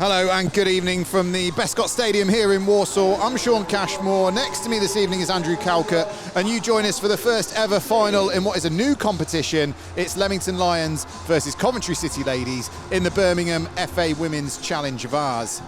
Hello and good evening from the Bescot Stadium here in Walsall. I'm Shaun Cashmore. Next to me this evening is Andrew Calcutt, and you join us for the first ever final in what is a new competition. It's Leamington Lions versus Coventry City Ladies in the Birmingham FA Women's Challenge Vase.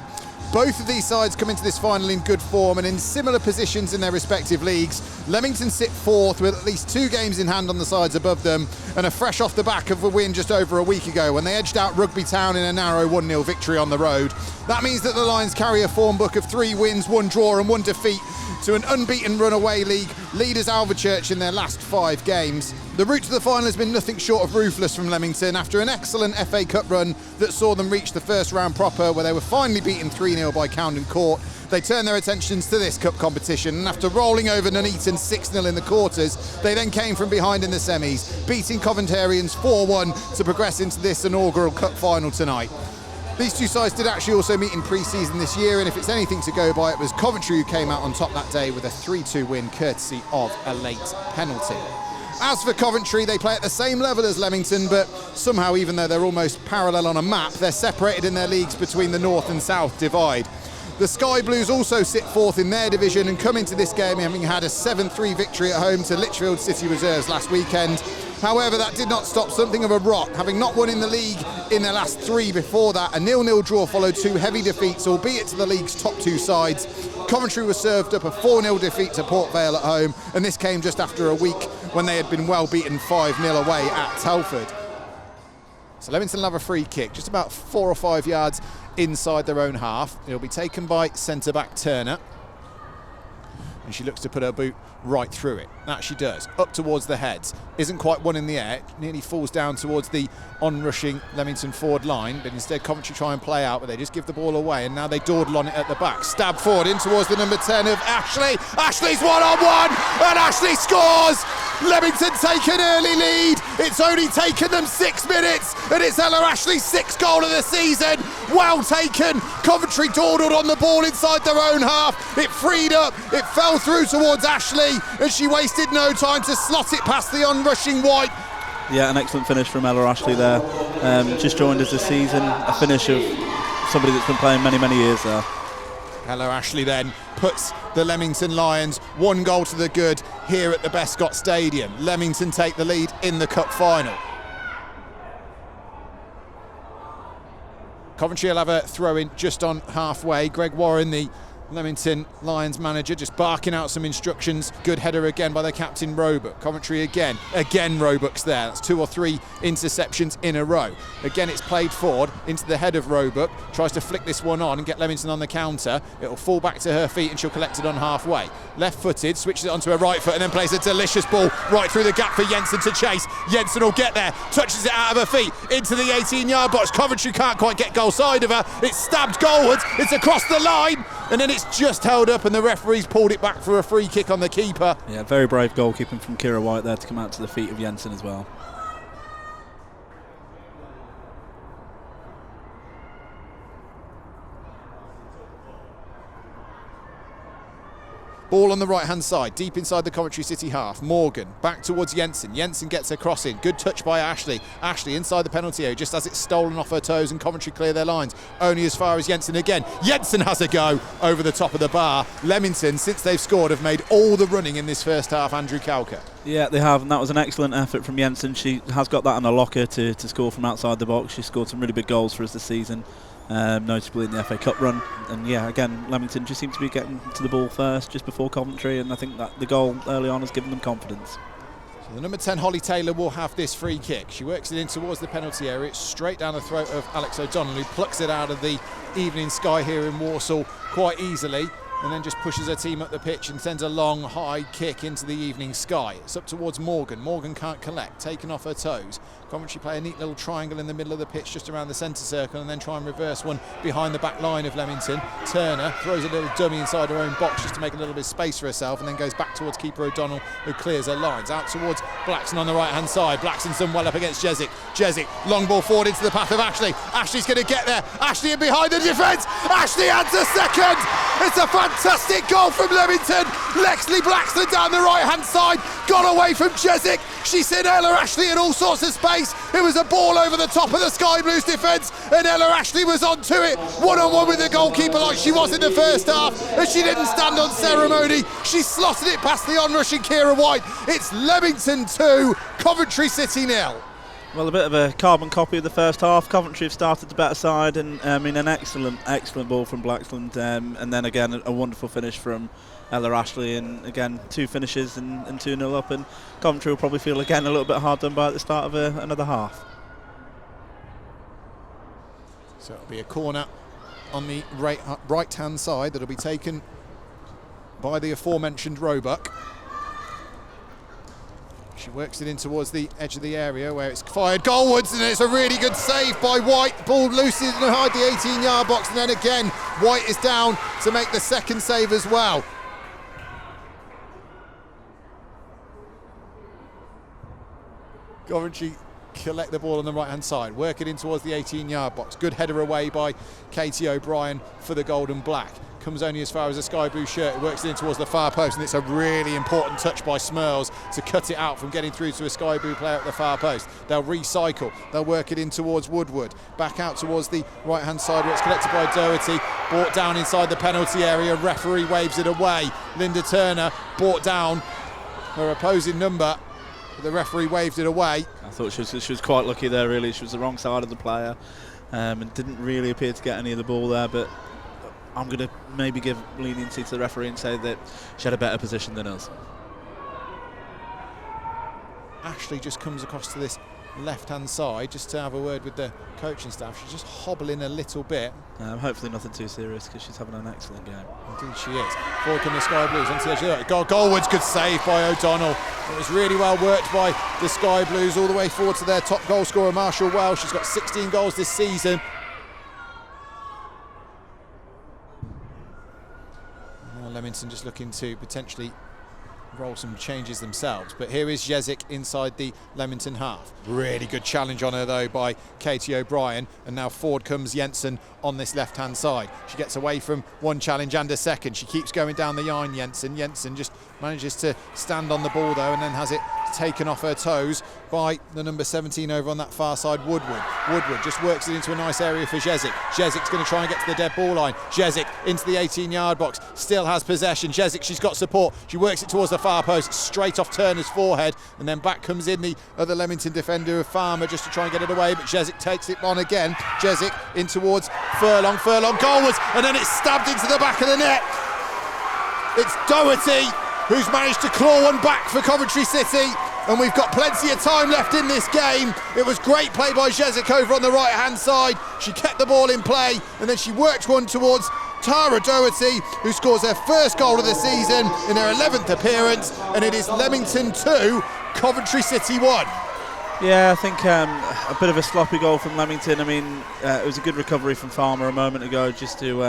Both of these sides come into this final in good form and in similar positions in their respective leagues. Leamington sit fourth with at least 2 games in hand on the sides above them and are fresh off the back of a win just over a week ago when they edged out Rugby Town in a narrow 1-0 victory on the road. That means that the Lions carry a form book of 3 wins, 1 draw and 1 defeat to an unbeaten runaway league leaders Alvechurch in their last 5 games. The route to the final has been nothing short of ruthless from Leamington after an excellent FA Cup run that saw them reach the first round proper, where they were finally beaten 3-0 by Calcutt. They turned their attentions to this cup competition, and after rolling over Nuneaton 6-0 in the quarters, they then came from behind in the semis, beating Coventarians 4-1 to progress into this inaugural cup final tonight. These 2 sides did actually also meet in pre-season this year, and if it's anything to go by, it was Coventry who came out on top that day with a 3-2 win courtesy of a late penalty. As for Coventry, they play at the same level as Leamington, but somehow, even though they're almost parallel on a map, they're separated in their leagues between the north and south divide. The Sky Blues also sit fourth in their division and come into this game having had a 7-3 victory at home to Lichfield City Reserves last weekend. However, that did not stop something of a rot, having not won in the league in their last 3 before that. A 0-0 draw followed 2 heavy defeats, albeit to the league's top 2 sides. Coventry was served up a 4-0 defeat to Port Vale at home, and this came just after a week when they had been well beaten 5-0 away at Telford. So Leamington will have a free kick, just about 4 or 5 yards inside their own half. It'll be taken by centre-back Turner, and she looks to put her boot right through it. That she does, up towards the heads. Isn't quite one in the air, nearly falls down towards the on-rushing Leamington forward line, but instead Coventry try and play out, but they just give the ball away, and now they dawdle on it at the back. Stab forward in towards the number 10 of Ashley. Ashley's 1-on-1, and Ashley scores! Leamington take an early lead. It's only taken them 6 minutes, and it's Ella Ashley's 6th goal of the season. Well taken. Coventry dawdled on the ball inside their own half. It freed up, it fell through towards Ashley, and she wasted no time to slot it past the on-rushing White. Yeah, an excellent finish from Ella Ashley there. Just joined us this season, a finish of somebody that's been playing many, many years there. Ella Ashley then puts the Leamington Lions 1 goal to the good here at the Bescot Stadium. Leamington take the lead in the cup final. Coventry will have a throw-in just on halfway. Greg Warren, the Leamington Lions manager, just barking out some instructions. Good header again by the captain Roebuck. Coventry again Roebuck's there. That's 2 or 3 interceptions in a row. Again, it's played forward into the head of Roebuck. Tries to flick this one on and get Leamington on the counter. It'll fall back to her feet and she'll collect it on halfway. Left-footed, switches it onto her right foot and then plays a delicious ball right through the gap for Jensen to chase. Jensen will get there, touches it out of her feet into the 18-yard box. Coventry can't quite get goal side of her. It's stabbed goalwards. It's across the line. And then it's just held up and the referee's pulled it back for a free kick on the keeper. Yeah, very brave goalkeeping from Kira White there to come out to the feet of Jensen as well. Ball on the right-hand side, deep inside the Coventry City half. Morgan back towards Jensen. Jensen gets her cross in. Good touch by Ashley. Ashley inside the penalty area, just as it's stolen off her toes, and Coventry clear their lines. Only as far as Jensen again. Jensen has a go over the top of the bar. Leamington, since they've scored, have made all the running in this first half. Andrew Calcutt. Yeah, they have, and that was an excellent effort from Jensen. She has got that on her locker to score from outside the box. She scored some really big goals for us this season. Notably in the FA Cup run, and yeah, again, Leamington just seem to be getting to the ball first just before Coventry, and I think that the goal early on has given them confidence. So the number 10 Holly Taylor will have this free kick. She works it in towards the penalty area. It's straight down the throat of Alex O'Donnell, who plucks it out of the evening sky here in Walsall quite easily, and then just pushes her team up the pitch and sends a long high kick into the evening sky. It's up towards Morgan. Morgan can't collect, taken off her toes. Coventry play a neat little triangle in the middle of the pitch just around the centre circle and then try and reverse one behind the back line of Leamington. Turner throws a little dummy inside her own box just to make a little bit of space for herself, and then goes back towards keeper O'Donnell, who clears her lines. Out towards Blackson on the right hand side. Blackson's done well up against Jezik. Jezik, long ball forward into the path of Ashley. Ashley's going to get there. Ashley in behind the defence. Ashley adds a second. It's a fantastic fantastic goal from Leamington. Lexley Blackstone down the right-hand side, got away from Jezik. She's seen Ella Ashley in all sorts of space. It was a ball over the top of the Sky Blues defence, and Ella Ashley was onto it, one-on-one with the goalkeeper like she was in the first half, and she didn't stand on ceremony. She slotted it past the on-rushing Kira White. It's Leamington 2, Coventry City 0. Well, a bit of a carbon copy of the first half. Coventry have started the better side, and an excellent ball from Blackstone, and then again a wonderful finish from Ella Ashley, and again 2 finishes and 2-0 up, and Coventry will probably feel again a little bit hard done by at the start of another half. So it'll be a corner on the right-hand side that'll be taken by the aforementioned Roebuck. She works it in towards the edge of the area where it's fired goalwards, and it's a really good save by White. Ball loose inside the 18-yard box, and then again White is down to make the second save as well. Coventry collect the ball on the right-hand side, work it in towards the 18-yard box. Good header away by Katie O'Brien for the gold and black. Comes only as far as the sky blue shirt. It works it in towards the far post, and it's a really important touch by Smurls to cut it out from getting through to a sky blue player at the far post. They'll recycle, they'll work it in towards Woodward, back out towards the right-hand side where it's collected by Doherty, brought down inside the penalty area. Referee waves it away. Linda Turner brought down her opposing number. The referee waved it away. I thought she was quite lucky there, really. She was the wrong side of the player, and didn't really appear to get any of the ball there, but I'm going to maybe give leniency to the referee and say that she had a better position than us. Ashley just comes across to this left-hand side just to have a word with the coaching staff. She's just hobbling a little bit. Hopefully nothing too serious, because she's having an excellent game. Indeed she is. Forward come the Sky Blues onto the edge of the Goalwood's good save by O'Donnell. It was really well worked by the Sky Blues all the way forward to their top goal scorer, Marshall Welsh. She's got 16 goals this season. Now Leamington just looking to potentially roll some changes themselves, but here is Jezik inside the Leamington half. Really good challenge on her though by Katie O'Brien, and now forward comes Jensen on this left hand side. She gets away from one challenge and a second. She keeps going down the line, Jensen just manages to stand on the ball though, and then has it taken off her toes by the number 17 over on that far side, Woodward just works it into a nice area for Jezik. Jezik's going to try and get to the dead ball line. Jezik into the 18-yard box, still has possession. Jezik, she's got support, she works it towards the far post, straight off Turner's forehead, and then back comes in the other Leamington defender of Farmer just to try and get it away, but Jezik takes it on again. Jezik in towards Furlong goalwards, and then it's stabbed into the back of the net. It's Doherty who's managed to claw one back for Coventry City, and we've got plenty of time left in this game. It was great play by Jezik over on the right hand side. She kept the ball in play, and then she worked one towards Tara Doherty, who scores her first goal of the season in her 11th appearance, and it is Leamington 2, Coventry City 1. Yeah, I think a bit of a sloppy goal from Leamington. I mean, it was a good recovery from Farmer a moment ago, just to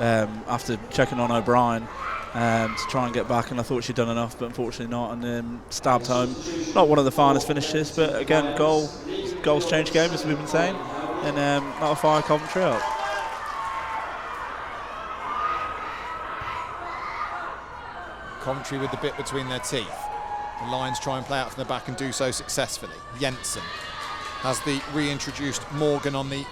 after checking on O'Brien to try and get back, and I thought she'd done enough, but unfortunately not, and stabbed home. Not one of the finest finishes, but again, goals change games, as we've been saying, and that'll fire Coventry up. Coventry with the bit between their teeth. The Lions try and play out from the back and do so successfully. Jensen has the reintroduced Morgan on the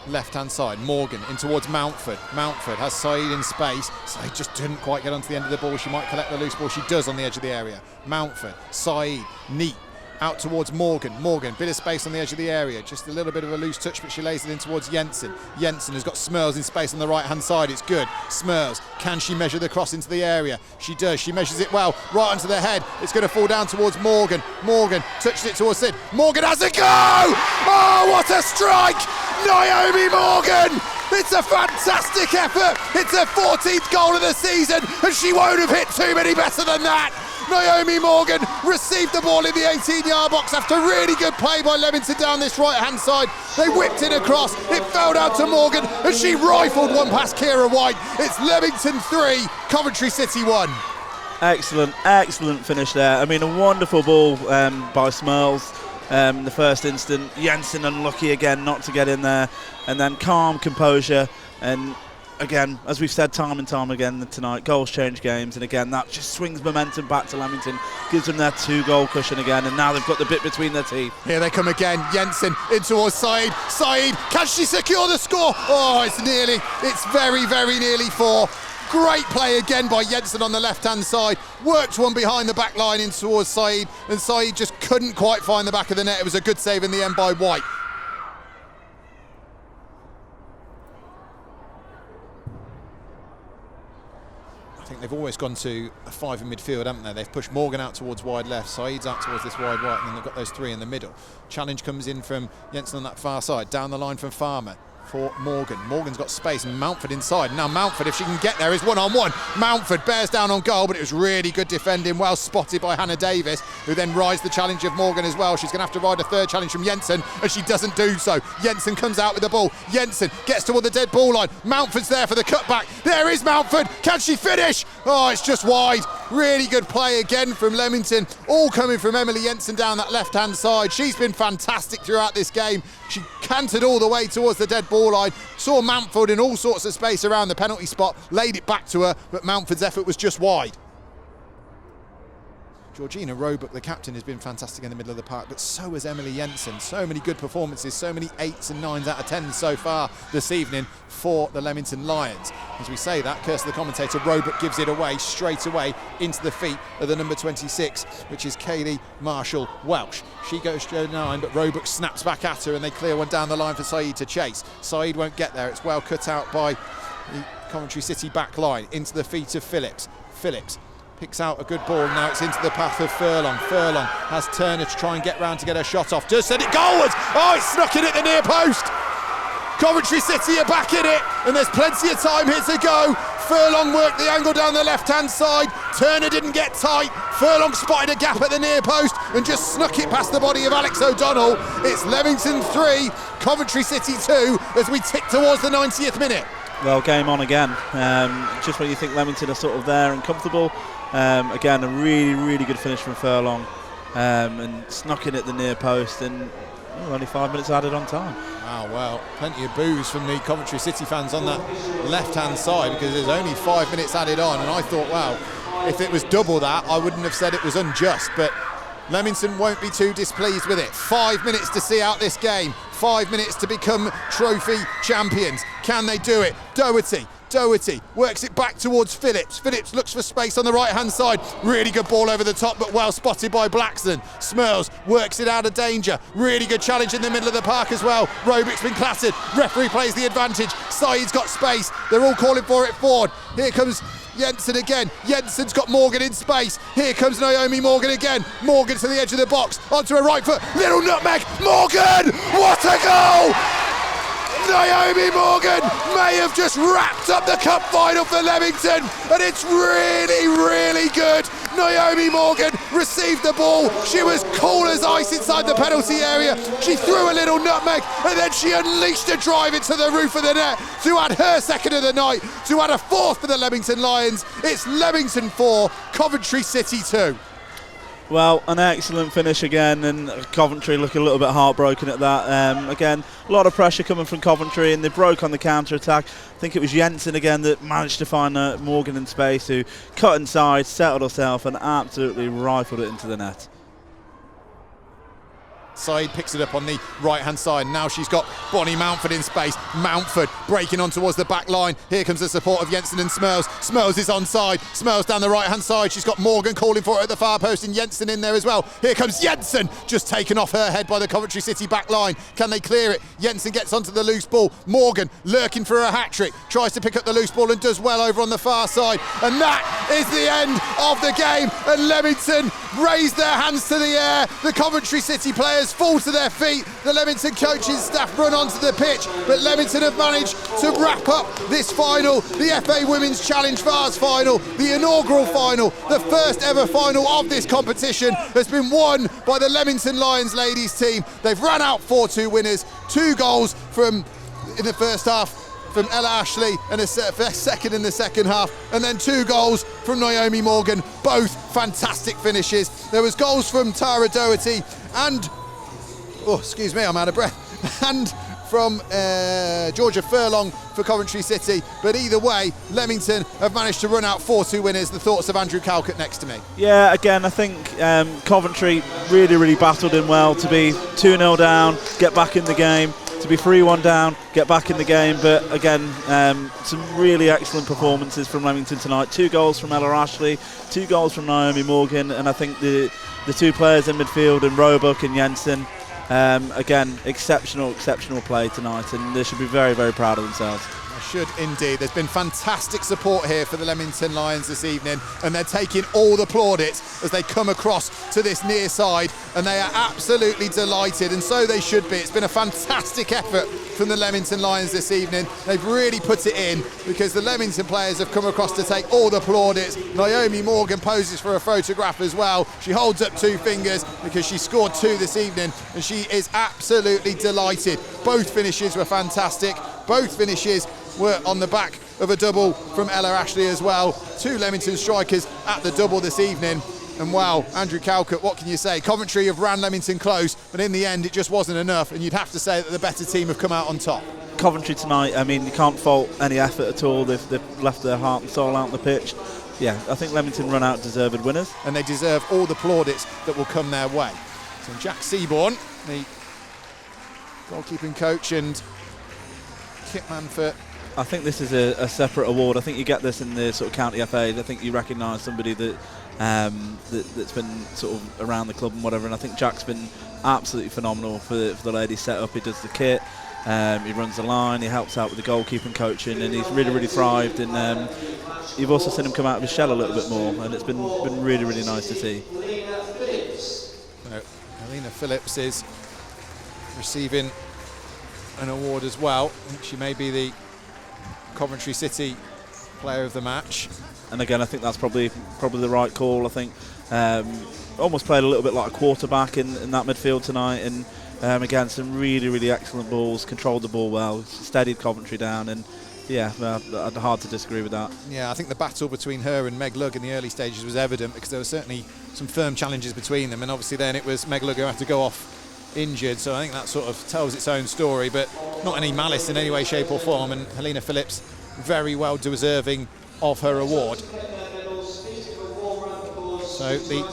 left-hand side. Morgan in towards Mountford. Mountford has Saeed in space. Saeed just didn't quite get onto the end of the ball. She might collect the loose ball. She does on the edge of the area. Mountford, Saeed, neat. Out towards Morgan. Morgan, bit of space on the edge of the area. Just a little bit of a loose touch, but she lays it in towards Jensen. Jensen has got Smurls in space on the right-hand side. It's good. Smurls, can she measure the cross into the area? She does. She measures it well. Right onto the head. It's going to fall down towards Morgan. Morgan touches it towards Sid. Morgan has a go! Oh, what a strike! Naomi Morgan! It's a fantastic effort. It's her 14th goal of the season, and she won't have hit too many better than that. Naomi Morgan received the ball in the 18-yard box after really good play by Leamington down this right-hand side. They whipped it across. It fell down to Morgan, and she rifled one past Kira White. It's Leamington 3, Coventry City 1. Excellent finish there. I mean, a wonderful ball by Smurls. In the first instant, Jensen unlucky again not to get in there, and then calm composure and again, as we've said time and time again tonight, goals change games, and again that just swings momentum back to Leamington, gives them their 2-goal cushion again, and now they've got the bit between their teeth. Here they come again. Jensen in towards Saeed. Saeed, can she secure the score? Oh, it's very, very nearly 4. Great play again by Jensen on the left-hand side. Worked one behind the back line in towards Saeed, and Saeed just couldn't quite find the back of the net. It was a good save in the end by White. I think they've always gone to a 5 in midfield, haven't they? They've pushed Morgan out towards wide left, Saeed's out towards this wide right, and then they've got those 3 in the middle. Challenge comes in from Jensen on that far side, down the line from Farmer for Morgan. Morgan's got space, and Mountford inside. Now Mountford, if she can get there, is one-on-one. Mountford bears down on goal, but it was really good defending, well spotted by Hanna Davis, who then rides the challenge of Morgan as well. She's going to have to ride a third challenge from Jensen, and she doesn't do so. Jensen comes out with the ball. Jensen gets toward the dead ball line. Mountford's there for the cutback. There is Mountford. Can she finish? Oh, it's just wide. Really good play again from Leamington, all coming from Emily Jensen down that left-hand side. She's been fantastic throughout this game. She cantered all the way towards the dead ball line, saw Mountford in all sorts of space around the penalty spot, laid it back to her, but Mountford's effort was just wide. Georgina Roebuck, the captain, has been fantastic in the middle of the park, but so has Emily Jensen. So many good performances, so many 8s and 9s out of 10s so far this evening for the Leamington Lions. As we say that, curse the commentator, Roebuck gives it away straight away into the feet of the number 26, which is Kaylee Marshall Welsh. She goes to 9, but Roebuck snaps back at her, and they clear one down the line for Saeed to chase. Saeed won't get there. It's well cut out by the Coventry City back line into the feet of Phillips. Phillips picks out a good ball, now it's into the path of Furlong. Furlong has Turner to try and get round to get her shot off. Just send it goalwards! Oh, it's snuck in at the near post! Coventry City are back in it, and there's plenty of time here to go. Furlong worked the angle down the left-hand side. Turner didn't get tight. Furlong spotted a gap at the near post and just snuck it past the body of Alex O'Donnell. It's Leamington 3, Coventry City 2, as we tick towards the 90th minute. Well, game on again. Just when you think Leamington are sort of there and comfortable, again, a really, really good finish from Furlong, and snuck in at the near post, and only 5 minutes added on time. Wow, well, plenty of boos from the Coventry City fans on that left-hand side, because there's only 5 minutes added on, and I thought, wow, if it was double that, I wouldn't have said it was unjust, but Leamington won't be too displeased with it. 5 minutes to see out this game. 5 minutes to become trophy champions. Can they do it? Doherty works it back towards Phillips. Phillips looks for space on the right-hand side. Really good ball over the top, but well spotted by Blackstone. Smurls works it out of danger. Really good challenge in the middle of the park as well. Roebuck's been clattered. Referee plays the advantage. Saeed's got space. They're all calling for it forward. Here comes Jensen again. Jensen's got Morgan in space. Here comes Naomi Morgan again. Morgan to the edge of the box. Onto her right foot. Little nutmeg. Morgan! What a goal! Naomi Morgan may have just wrapped up the cup final for Leamington, and it's really, really good. Naomi Morgan received the ball. She was cool as ice inside the penalty area. She threw a little nutmeg, and then she unleashed a drive into the roof of the net to add her second of the night, to add a fourth for the Leamington Lions. It's Leamington 4, Coventry City 2. Well, an excellent finish again, and Coventry look a little bit heartbroken at that. Again, a lot of pressure coming from Coventry, and they broke on the counter-attack. I think it was Jensen again that managed to find Morgan in space, who cut inside, settled herself, and absolutely rifled it into the net. Saeed picks it up on the right-hand side. Now she's got Bonnie Mountford in space. Mountford breaking on towards the back line. Here comes the support of Jensen and Smurls. Smurls is onside. Smurls down the right-hand side. She's got Morgan calling for it at the far post, and Jensen in there as well. Here comes Jensen, just taken off her head by the Coventry City back line. Can they clear it? Jensen gets onto the loose ball. Morgan lurking for a hat-trick. Tries to pick up the loose ball and does well over on the far side. And that is the end of the game. And Leamington raise their hands to the air. The Coventry City players fall to their feet. The Leamington coaching staff run onto the pitch, but Leamington have managed to wrap up this final, the FA Women's Challenge Vase final, the inaugural final. The first ever final of this competition has been won by the Leamington Lions ladies team. They've ran out 4-2 winners, 2 goals in the first half from Ella Ashley, and a second in the second half, and then 2 goals from Naomi Morgan, both fantastic finishes. There was goals from Tara Doherty and, oh, excuse me, I'm out of breath, and from Georgia Furlong for Coventry City. But either way, Leamington have managed to run out 4-2 winners. The thoughts of Andrew Calcutt next to me. Yeah, again, I think Coventry really battled in well to be 2-0 down, get back in the game, to be 3-1 down, get back in the game. But again, some really excellent performances from Leamington tonight. 2 goals from Ella Ashley, 2 goals from Naomi Morgan, and I think the 2 players in midfield, and Roebuck and Jensen, again, exceptional play tonight, and they should be very proud of themselves. Should indeed. There's been fantastic support here for the Leamington Lions this evening, and they're taking all the plaudits as they come across to this near side, and they are absolutely delighted, and so they should be. It's been a fantastic effort from the Leamington Lions this evening. They've really put it in, because the Leamington players have come across to take all the plaudits. Naomi Morgan poses for a photograph as well. She holds up 2 fingers because she scored 2 this evening, and she is absolutely delighted. Both finishes were fantastic. Both finishes were on the back of a double from Ella Ashley as well. 2 Leamington strikers at the double this evening. And wow, Andrew Calcutt, what can you say? Coventry have ran Leamington close, but in the end it just wasn't enough, and you'd have to say that the better team have come out on top. Coventry tonight, I mean, you can't fault any effort at all. They've left their heart and soul out on the pitch. Yeah, I think Leamington run out deserved winners. And they deserve all the plaudits that will come their way. So Jack Seaborn, the goalkeeping coach and kitman for... I think this is a separate award. I think you get this in the sort of county FAs. I think you recognise somebody that that's been sort of around the club and whatever. And I think Jack's been absolutely phenomenal for the ladies set up. He does the kit, he runs the line, he helps out with the goalkeeping coaching, and he's really thrived. And you've also seen him come out of his shell a little bit more, and it's been really nice to see. Helena Phillips is receiving an award as well. I think she may be the Coventry City player of the match, and again I think that's probably the right call. I think almost played a little bit like a quarterback in that midfield tonight, and again some really excellent balls, controlled the ball well, steadied Coventry down, and yeah, hard to disagree with that. Yeah, I think the battle between her and Meg Lugg in the early stages was evident, because there were certainly some firm challenges between them, and obviously then it was Meg Lugg who had to go off injured, so I think that sort of tells its own story, but not any malice in any way, shape or form. And Helena Phillips very well deserving of her award. So the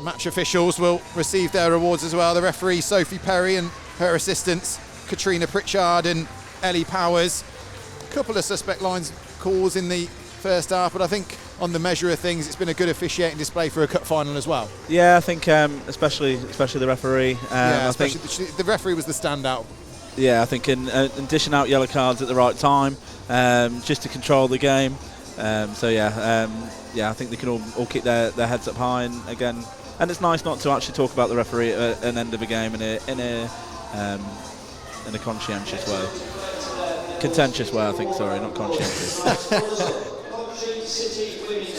match officials will receive their awards as well. The referee Sophie Perry and her assistants Katrina Pritchard and Ellie Powers. A couple of suspect lines calls in the first half, but I think on the measure of things it's been a good officiating display for a cup final as well. Yeah, I think especially the referee. I think the referee was the standout. Yeah, I think in dishing out yellow cards at the right time, just to control the game. So yeah, I think they can all keep their heads up high, and again, and it's nice not to actually talk about the referee at an end of a game in a conscientious way, contentious way. I think, sorry, not conscientious.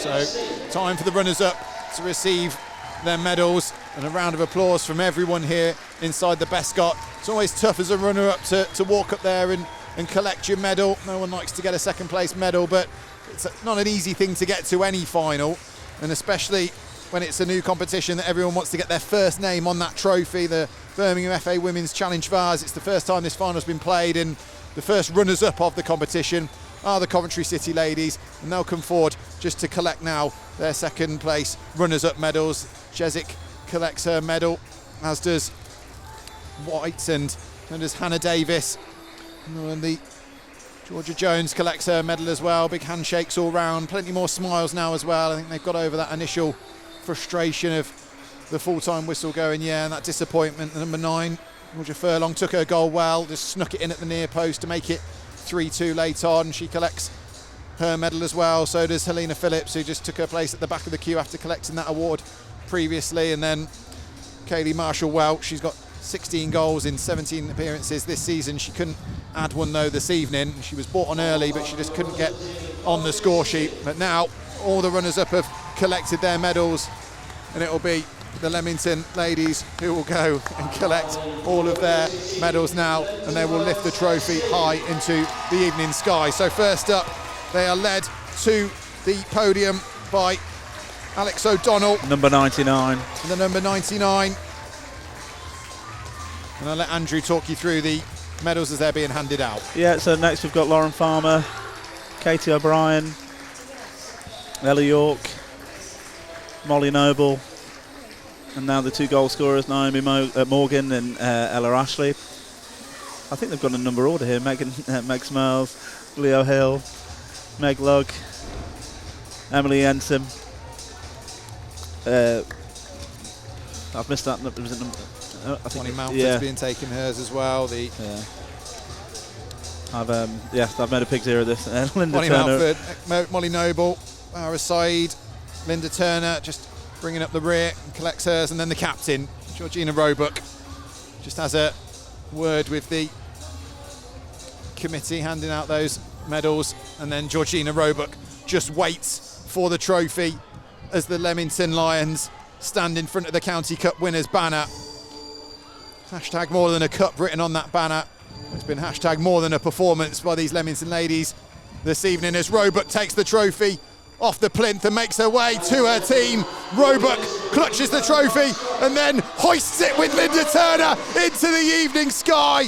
So time for the runners-up to receive their medals, and a round of applause from everyone here inside the Bescot. It's always tough as a runner-up to walk up there and collect your medal. No one likes to get a second place medal, but it's not an easy thing to get to any final, and especially when it's a new competition that everyone wants to get their first name on that trophy, the Birmingham FA Women's Challenge Vase. It's the first time this final's been played, and the first runners-up of the competition are the Coventry City ladies, and they'll come forward just to collect now their second place runners-up medals. Chiswick collects her medal, as does White, and does Hanna Davis, and the Georgia Jones collects her medal as well. Big handshakes all round, plenty more smiles now as well. I think they've got over that initial frustration of the full-time whistle going, and that disappointment. Number 9, Georgia Furlong, took her goal well, just snuck it in at the near post to make it 3-2 late on. She collects her medal as well. So does Helena Phillips, who just took her place at the back of the queue after collecting that award previously. And then Kaylee Marshall-Welch, she's got 16 goals in 17 appearances this season. She couldn't add one though this evening. She was brought on early, but she just couldn't get on the score sheet. But now all the runners-up have collected their medals, and it'll be the Leamington ladies who will go and collect all of their medals now, and they will lift the trophy high into the evening sky. So first up, they are led to the podium by Alex O'Donnell, number 99. The number 99. And I'll let Andrew talk you through the medals as they're being handed out. Yeah, so next we've got Lauren Farmer, Katie O'Brien, Ella York, Molly Noble, and now the 2 goal scorers, Naomi Morgan and Ella Ashley. I think they've got a number order here. Meg Smiles, Leo Hill, Meg Lugg, Emily Ensom. I've missed that. Was it number? I think Bonnie Mountford's being taken hers as well. I've made a pig's ear of this. Linda Bonnie Turner. Mountford, Molly Noble, Ara Said, Linda Turner just bringing up the rear and collects hers, and then the captain, Georgina Roebuck, just has a word with the committee handing out those medals, and then Georgina Roebuck just waits for the trophy as the Leamington Lions stand in front of the County Cup winners banner. Hashtag more than a cup written on that banner. It's been hashtag more than a performance by these Leamington ladies this evening as Roebuck takes the trophy off the plinth and makes her way to her team. Roebuck clutches the trophy and then hoists it with Linda Turner into the evening sky.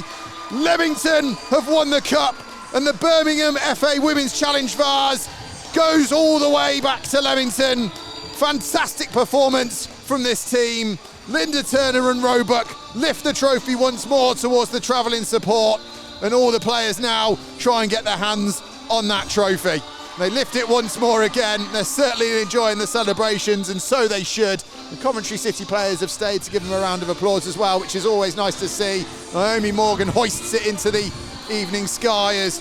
Leamington have won the cup, and the Birmingham FA Women's Challenge Vase goes all the way back to Leamington. Fantastic performance from this team. Linda Turner and Roebuck lift the trophy once more towards the travelling support, and all the players now try and get their hands on that trophy. They lift it once more again. They're certainly enjoying the celebrations, and so they should. The Coventry City players have stayed to give them a round of applause as well, which is always nice to see. Naomi Morgan hoists it into the evening sky as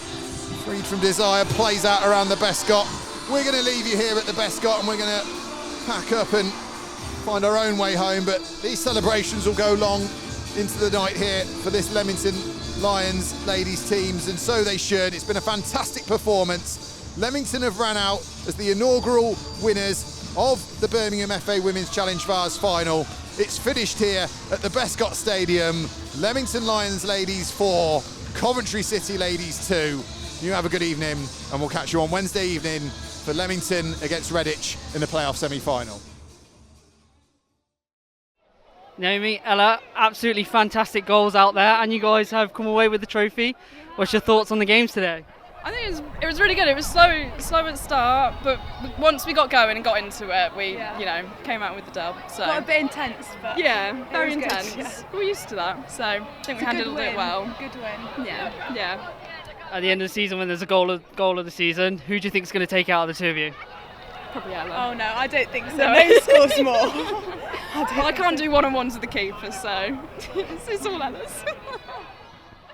Freed from Desire plays out around the Bescot. We're going to leave you here at the Bescot, and we're going to pack up and find our own way home, but these celebrations will go long into the night here for this Leamington Lions ladies teams, and so they should. It's been a fantastic performance. Leamington have ran out as the inaugural winners of the Birmingham FA Women's Challenge Vase final. It's finished here at the Bescot Stadium. Leamington Lions ladies 4, Coventry City ladies 2. You have a good evening, and we'll catch you on Wednesday evening for Leamington against Redditch in the playoff semi-final. Naomi, Ella, absolutely fantastic goals out there, and you guys have come away with the trophy. What's your thoughts on the games today? I think it was really good. It was slow at start, but once we got going and got into it, we came out with the dub. So got a bit intense, but very intense. Yeah. We're used to that, so I think we handled it well. Good win. Yeah. At the end of the season, when there's a goal of the season, who do you think is going to take it out of the two of you? Probably Ella. Oh no, I don't think so. No scores more. I can't do one-on-ones with the keeper, so it's all Ella's.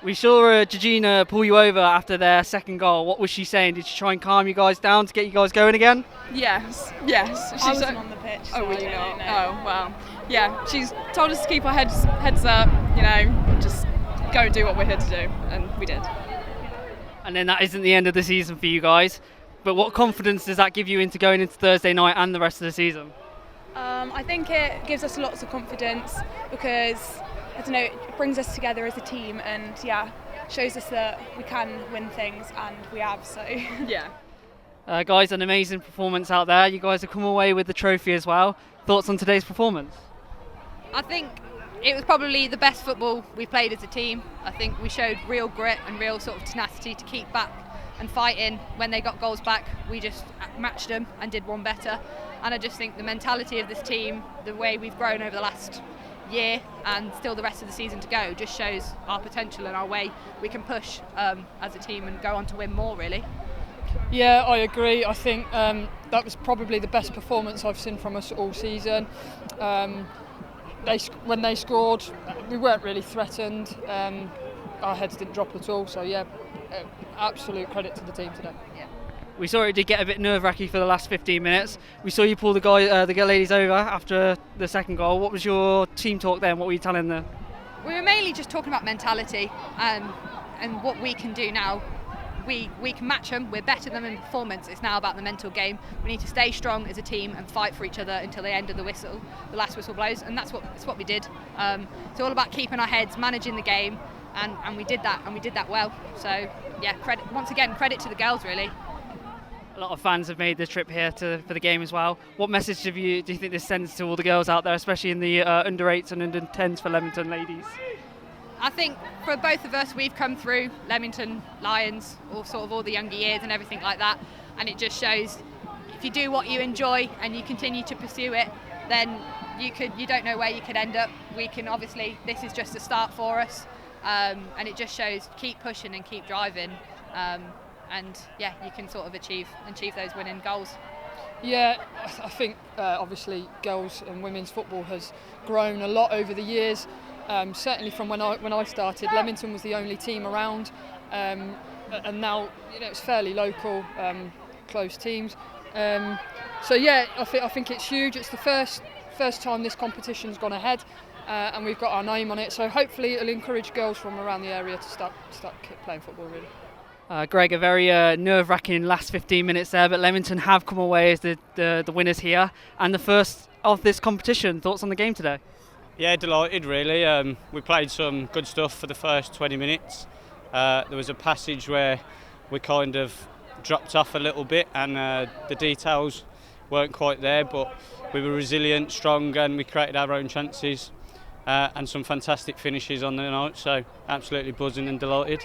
We saw Georgina pull you over after their second goal. What was she saying? Did she try and calm you guys down to get you guys going again? Yes. I wasn't on the pitch. Oh, so were you not? know. Oh, well. Yeah, she's told us to keep our heads up, just go and do what we're here to do, and we did. And then that isn't the end of the season for you guys. But what confidence does that give you into going into Thursday night and the rest of the season? I think it gives us lots of confidence because, I don't know, it brings us together as a team and shows us that we can win things, and we have, so. Yeah. Guys, an amazing performance out there. You guys have come away with the trophy as well. Thoughts on today's performance? I think it was probably the best football we played as a team. I think we showed real grit and real sort of tenacity to keep back and fighting. When they got goals back, we just matched them and did one better. And I just think the mentality of this team, the way we've grown over the last year and still the rest of the season to go, just shows our potential and our way we can push as a team and go on to win more, really. Yeah, I agree. I think that was probably the best performance I've seen from us all season. When they scored, we weren't really threatened. Our heads didn't drop at all. So absolute credit to the team today. Yeah. We saw it did get a bit nerve-wracking for the last 15 minutes. We saw you pull the ladies over after the second goal. What was your team talk then? What were you telling them? We were mainly just talking about mentality and what we can do now. We can match them. We're better than them in performance. It's now about the mental game. We need to stay strong as a team and fight for each other until the end of the last whistle blows, and that's what we did. It's all about keeping our heads, managing the game, and we did that, and we did that well. So credit to the girls, really. A lot of fans have made the trip here for the game as well. What message do you think this sends to all the girls out there, especially in the under 8s and under 10s for Leamington ladies? I think for both of us, we've come through Leamington Lions, or sort of all the younger years and everything like that, and it just shows if you do what you enjoy and you continue to pursue it, then you don't know where you could end up. We can obviously, this is just a start for us, and it just shows keep pushing and keep driving, and yeah, you can sort of achieve those winning goals. Yeah, I think obviously girls and women's football has grown a lot over the years. Certainly from when I started, Leamington was the only team around, and now it's fairly local, close teams. So yeah, I think it's huge. It's the first time this competition's gone ahead, and we've got our name on it. So hopefully it'll encourage girls from around the area to start playing football really. Greg, a very nerve-wracking last 15 minutes there, but Leamington have come away as the winners here and the first of this competition. Thoughts on the game today? Yeah, delighted really. We played some good stuff for the first 20 minutes. There was a passage where we kind of dropped off a little bit and the details weren't quite there, but we were resilient, strong, and we created our own chances and some fantastic finishes on the night, so absolutely buzzing and delighted.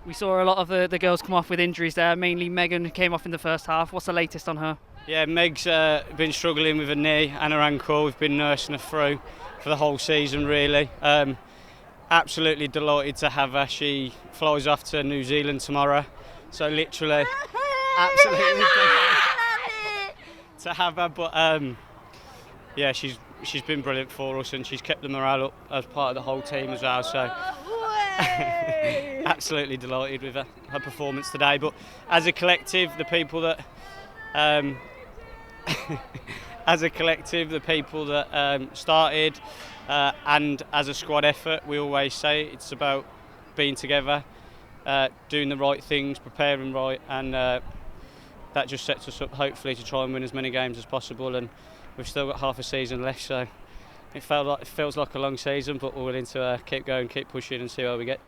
We saw a lot of the girls come off with injuries there, mainly Megan, who came off in the first half. What's the latest on her? Yeah, Meg's been struggling with her knee and her ankle. We've been nursing her through for the whole season really. Absolutely delighted to have her. She flies off to New Zealand tomorrow, so literally absolutely delighted to have her. But yeah, she's been brilliant for us and she's kept the morale up as part of the whole team as well, so absolutely delighted with her performance today. But as a collective, the people that started and as a squad effort, we always say it's about being together, doing the right things, preparing right, and that just sets us up hopefully to try and win as many games as possible. And we've still got half a season left, so it feels like a long season, but we're willing to keep going, keep pushing and see where we get.